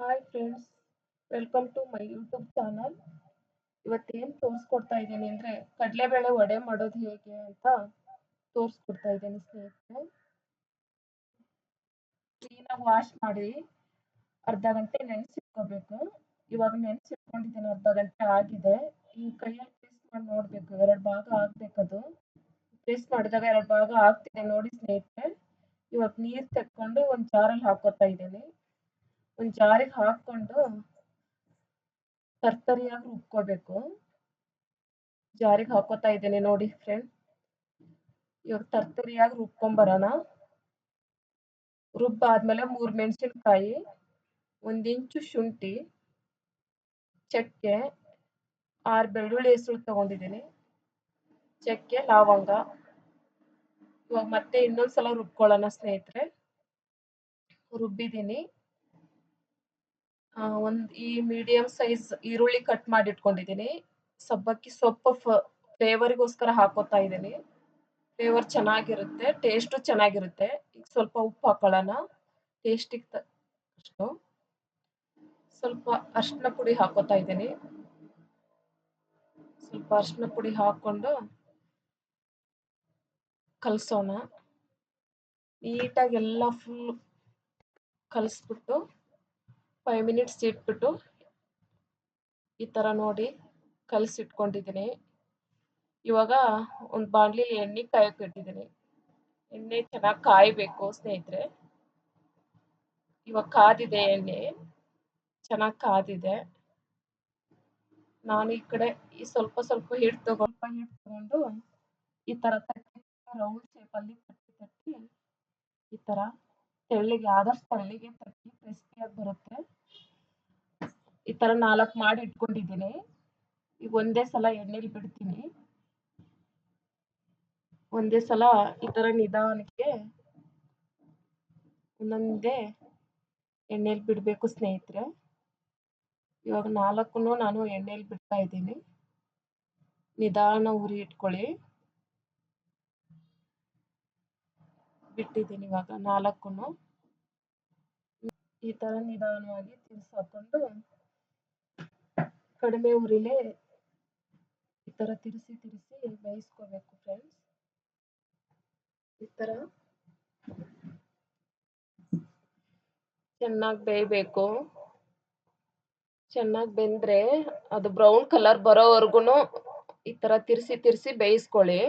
Hi friends, welcome to my YouTube channel. ಇವತ್ತೇನು ತೋರಿಸ್ಕೊಡ್ತಾ ಇದ್ದೀನಿ ಅಂದರೆ ಕಡಲೆಬೇಳೆ ವಡೆ ಮಾಡೋದು ಹೇಗೆ ಅಂತ ತೋರಿಸ್ಕೊಡ್ತಾ ಇದ್ದೀನಿ ಸ್ನೇಹಿತರೆ. ಕ್ಲೀನಾಗಿ ವಾಶ್ ಮಾಡಿ ಅರ್ಧ ಗಂಟೆ ನೆನೆಸಿಟ್ಕೋಬೇಕು. ಇವಾಗ ನೆನೆಸಿಟ್ಕೊಂಡಿದ್ದೀನಿ, ಅರ್ಧ ಗಂಟೆ ಆಗಿದೆ. ಈ ಕೈಯಲ್ಲಿ ಪ್ರೆಸ್ ಮಾಡಿ ನೋಡಬೇಕು, ಎರಡು ಭಾಗ ಆಗ್ಬೇಕದು. ಪ್ರೆಸ್ ಮಾಡಿದಾಗ ಎರಡು ಭಾಗ ಆಗ್ತಿದೆ ನೋಡಿ ಸ್ನೇಹಿತರೆ. ಇವಾಗ ನೀರು ತೆಕ್ಕೊಂಡು ಒಂದು ಜಾರಲ್ಲಿ ಹಾಕೋತಾ ಇದ್ದೀನಿ. ಒಂದು ಜಾರಿಗೆ ಹಾಕ್ಕೊಂಡು ತರ್ತರಿಯಾಗಿ ರುಬ್ಕೋಬೇಕು. ಜಾರಿಗೆ ಹಾಕೋತಾ ಇದ್ದೇನೆ ನೋಡಿ ಫ್ರೆಂಡ್. ಇವಾಗ ತರ್ತರಿಯಾಗಿ ರುಬ್ಕೊಂಬರೋಣ. ರುಬ್ಬಾದ್ಮೇಲೆ 3 ಮೆಣಸಿನ್ಕಾಯಿ, 1 ಇಂಚು ಶುಂಠಿ, ಚಕ್ಕೆ, 6 ಬೆಳ್ಳುಳ್ಳಿ ಹೆಸರು ತಗೊಂಡಿದ್ದೀನಿ, ಚಕ್ಕೆ, ಲವಂಗ. ಇವಾಗ ಮತ್ತೆ ಇನ್ನೊಂದ್ಸಲ ರುಬ್ಕೊಳ್ಳೋಣ ಸ್ನೇಹಿತರೆ. ರುಬ್ಬಿದ್ದೀನಿ. ಈ ಮೀಡಿಯಂ ಸೈಜ್ ಈರುಳ್ಳಿ ಕಟ್ ಮಾಡಿ ಇಟ್ಕೊಂಡಿದ್ದೀನಿ. ಸಬ್ಬಕ್ಕಿ ಸೊಪ್ಪು ಫ್ಲೇವರಿಗೋಸ್ಕರ ಹಾಕೋತಾ ಇದ್ದೀನಿ. ಫ್ಲೇವರ್ ಚೆನ್ನಾಗಿರುತ್ತೆ, ಟೇಸ್ಟು ಚೆನ್ನಾಗಿರುತ್ತೆ. ಈಗ ಸ್ವಲ್ಪ ಉಪ್ಪು ಹಾಕೊಳ್ಳೋಣ ಟೇಸ್ಟಿಗೆ ಅಷ್ಟು. ಸ್ವಲ್ಪ ಅರಿಶಿನ ಪುಡಿ ಹಾಕೋತಾ ಇದ್ದೀನಿ. ಸ್ವಲ್ಪ ಅರಿಶಿನ ಪುಡಿ ಹಾಕೊಂಡು ಕಲಸೋಣ. ನೀಟಾಗಿ ಎಲ್ಲ ಫುಲ್ ಕಲಿಸ್ಬಿಟ್ಟು 5 ಮಿನಿಟ್ಸ್ ಇಟ್ಬಿಟ್ಟು ಈ ಥರ ನೋಡಿ ಕಲಸಿಟ್ಕೊಂಡಿದ್ದೀನಿ. ಇವಾಗ ಒಂದು ಬಾಣಲಿಲಿ ಎಣ್ಣೆ ಕಾಯಕ್ಕೆ ಇಟ್ಟಿದ್ದೀನಿ. ಎಣ್ಣೆ ಚೆನ್ನಾಗಿ ಕಾಯಬೇಕು ಸ್ನೇಹಿತರೆ. ಇವಾಗ ಕಾದಿದೆ ಎಣ್ಣೆ, ಚೆನ್ನಾಗಿ ಕಾದಿದೆ. ನಾನು ಈ ಕಡೆ ಸ್ವಲ್ಪ ಸ್ವಲ್ಪ ಹಿಟ್ಟು ತಗೊಂಡು ಈ ಥರ ರೌಂಡ್ ಶೇಪಲ್ಲಿ ತಟ್ಟಿ ಈ ಥರ ತೆಳ್ಳಗೆ, ಆದಷ್ಟು ತೆಳ್ಳಗೆ ತಟ್ಟಿ ಕ್ರಿಸ್ಪಿಯಾಗಿ ಬರುತ್ತೆ. ಈ ಥರ 4 ಮಾಡಿ ಇಟ್ಕೊಂಡಿದ್ದೀನಿ. ಈಗ ಒಂದೇ ಸಲ ಎಣ್ಣೆಲಿ ಬಿಡ್ತೀನಿ. ಒಂದೇ ಸಲ ಈ ಥರ ನಿಧಾನಕ್ಕೆ ಒಂದೊಂದೇ ಎಣ್ಣೆಲಿ ಬಿಡಬೇಕು ಸ್ನೇಹಿತರೆ. ಇವಾಗ 4 ನಾನು ಎಣ್ಣೆಲಿ ಬಿಡ್ತಾ ಇದ್ದೀನಿ. ನಿಧಾನ ಉರಿ ಇಟ್ಕೊಳ್ಳಿ. ಬಿಟ್ಟಿದ್ದೀನಿ ಇವಾಗ 4. ಈ ಥರ ನಿಧಾನವಾಗಿ ತಿರ್ಸಾಕೊಂಡು ಕಡಿಮೆ ಉರಿಲೇ ಈ ಥರ ತಿರ್ಸಿ ಬೇಯಿಸ್ಕೋಬೇಕು ಫ್ರೆಂಡ್ಸ್. ಈ ಥರ ಚೆನ್ನಾಗಿ ಬೇಯಬೇಕು. ಚೆನ್ನಾಗಿ ಬೆಂದ್ರೆ ಅದು ಬ್ರೌನ್ ಕಲರ್ ಬರೋವರೆಗೂ ಈ ಥರ ತಿರ್ಸಿ ಬೇಯಿಸ್ಕೊಳ್ಳಿ.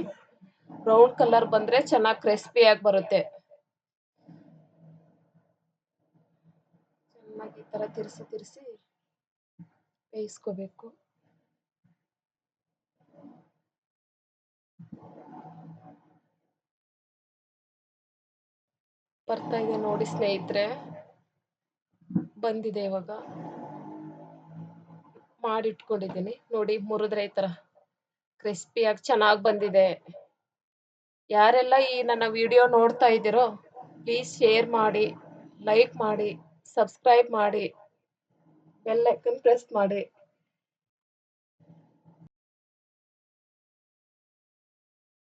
ಬ್ರೌನ್ ಕಲರ್ ಬಂದ್ರೆ ಚೆನ್ನಾಗಿ ಕ್ರಿಸ್ಪಿಯಾಗಿ ಬರುತ್ತೆ. ಚೆನ್ನಾಗಿ ಈ ಥರ ತಿರ್ಸಿ ಬೇಯಿಸ್ಕೋಬೇಕು. ಬರ್ತಾ ಇದೆ ನೋಡಿ ಸ್ನೇಹಿತರೆ, ಬಂದಿದೆ. ಇವಾಗ ಮಾಡಿಟ್ಕೊಂಡಿದ್ದೀನಿ ನೋಡಿ, ಮುರಿದ್ರೆ ಈ ಥರ ಕ್ರಿಸ್ಪಿಯಾಗಿ ಚೆನ್ನಾಗಿ ಬಂದಿದೆ. ಯಾರೆಲ್ಲ ಈ ನನ್ನ ವಿಡಿಯೋ ನೋಡ್ತಾ ಇದ್ದೀರೋ ಪ್ಲೀಸ್ ಶೇರ್ ಮಾಡಿ, ಲೈಕ್ ಮಾಡಿ, ಸಬ್ಸ್ಕ್ರೈಬ್ ಮಾಡಿ, ಬೆಲ್ ಐಕನ್ ಪ್ರೆಸ್ ಮಾಡಿ.